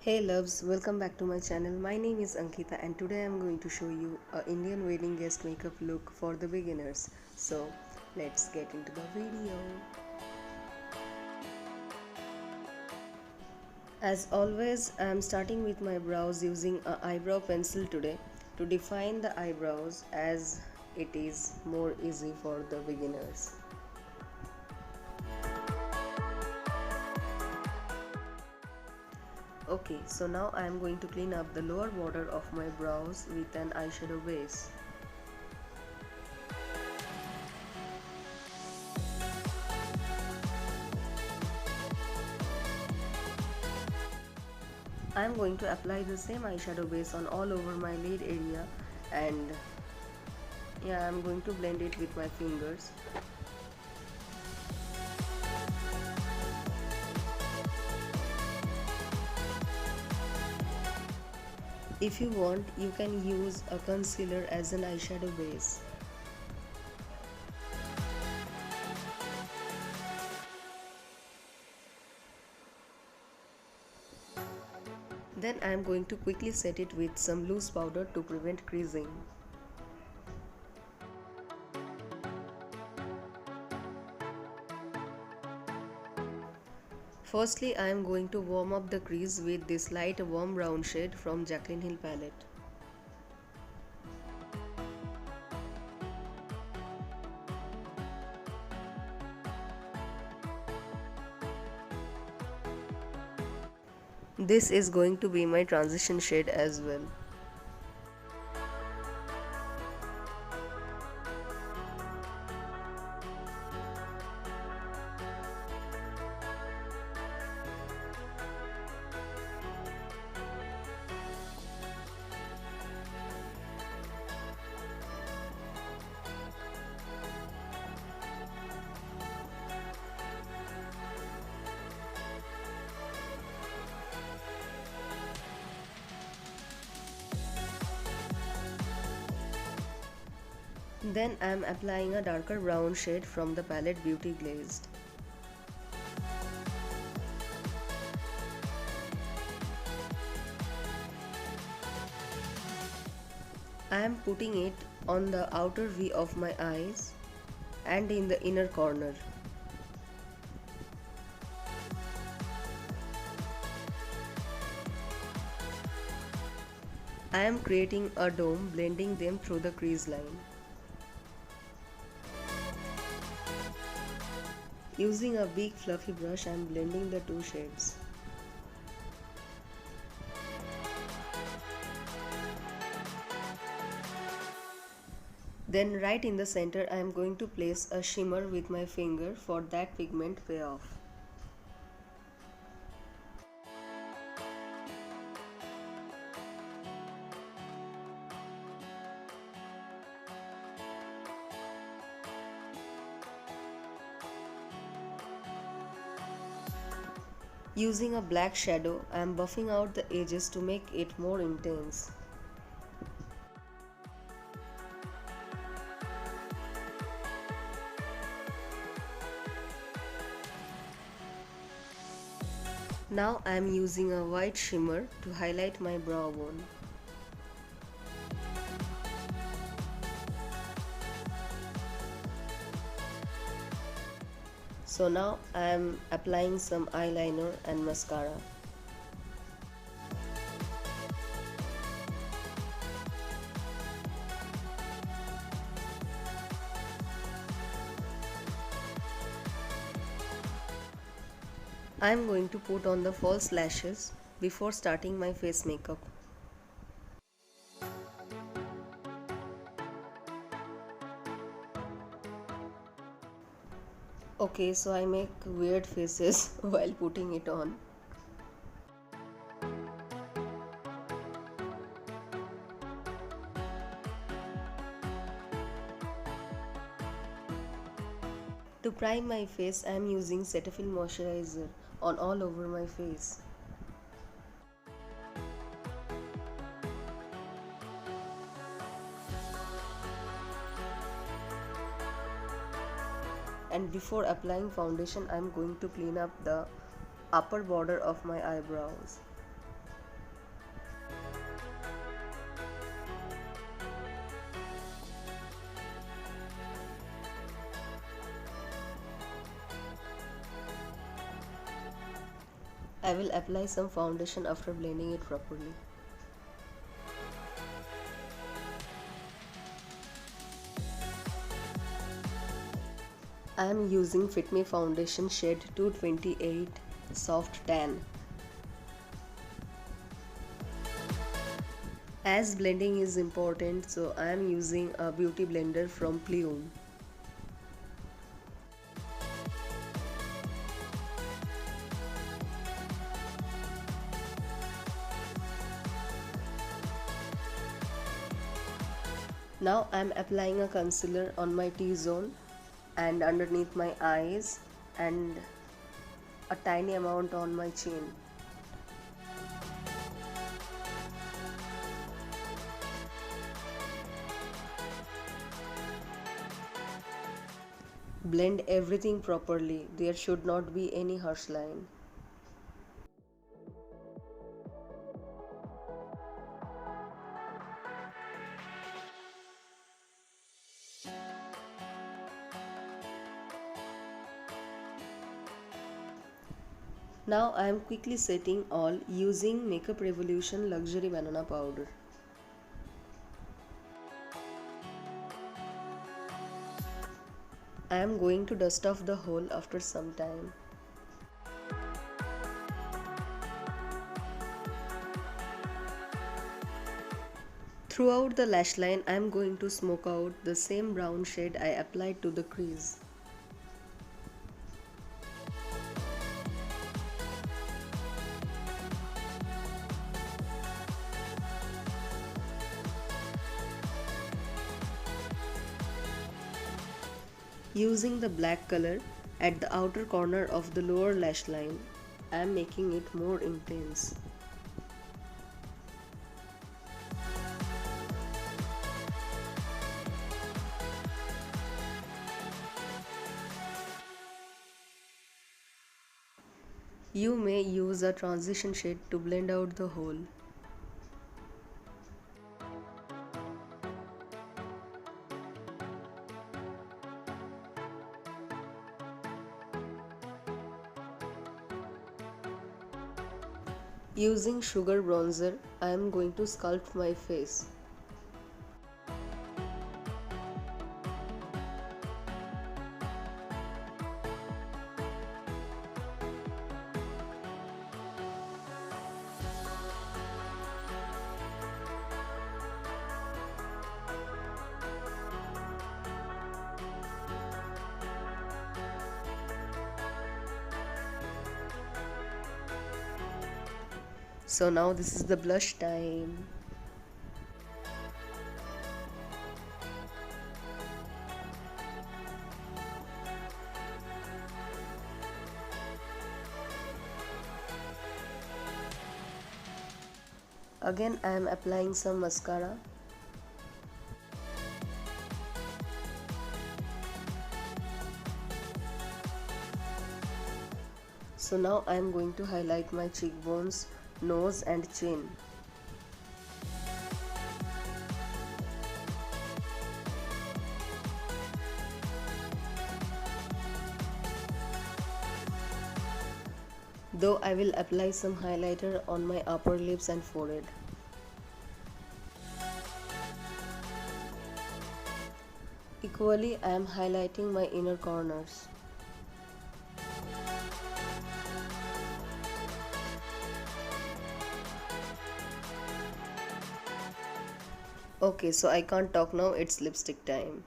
Hey loves, welcome back to my channel. My name is Ankita and today I am going to show you a Indian wedding guest makeup look for the beginners. So let's get into the video. As always, I am starting with my brows using an eyebrow pencil today to define the eyebrows as it is more easy for the beginners. Okay, so now I am going to clean up the lower border of my brows with an eyeshadow base. I am going to apply the same eyeshadow base on all over my lid area, and I am going to blend it with my fingers. If you want, you can use a concealer as an eyeshadow base. Then I am going to quickly set it with some loose powder to prevent creasing. Firstly, I am going to warm up the crease with this light warm brown shade from Jaclyn Hill palette. This is going to be my transition shade as well. Then I am applying a darker brown shade from the palette Beauty Glazed. I am putting it on the outer V of my eyes and in the inner corner. I am creating a dome, blending them through the crease line. Using a big fluffy brush, I am blending the two shades. Then right in the center, I am going to place a shimmer with my finger for that pigment payoff. Using a black shadow, I am buffing out the edges to make it more intense. Now I am using a white shimmer to highlight my brow bone. So now I am applying some eyeliner and mascara. I am going to put on the false lashes before starting my face makeup. Okay, so I make weird faces while putting it on. To prime my face, I am using Cetaphil moisturizer on all over my face. And before applying foundation, I am going to clean up the upper border of my eyebrows. I will apply some foundation after blending it properly. I am using Fit Me foundation shade 228 soft tan. As blending is important, so I am using a beauty blender from Plume. Now I am applying a concealer on my T-zone and underneath my eyes and a tiny amount on my chin. Blend everything properly. There should not be any harsh line. Now I am quickly setting all using Makeup Revolution Luxury Banana Powder. I am going to dust off the whole after some time. Throughout the lash line, I am going to smoke out the same brown shade I applied to the crease. Using the black color at the outer corner of the lower lash line, I am making it more intense. You may use a transition shade to blend out the whole. Using sugar bronzer, I am going to sculpt my face. So now this is the blush time. Again I am applying some mascara. So now I am going to highlight my cheekbones, nose and chin. Though I will apply some highlighter on my upper lips and forehead. Equally, I am highlighting my inner corners. Okay, so I can't talk now, it's lipstick time.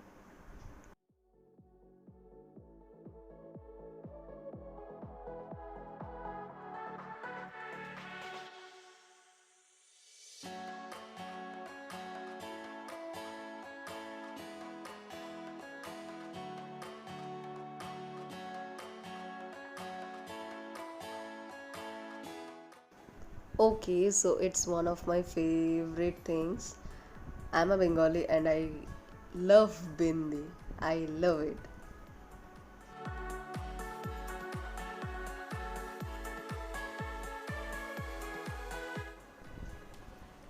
Okay, so it's one of my favorite things. I'm a Bengali and I love bindi. I love it.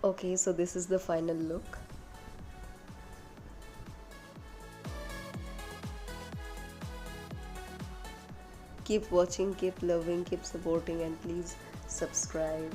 Okay, so this is the final look. Keep watching, keep loving, keep supporting, and please subscribe.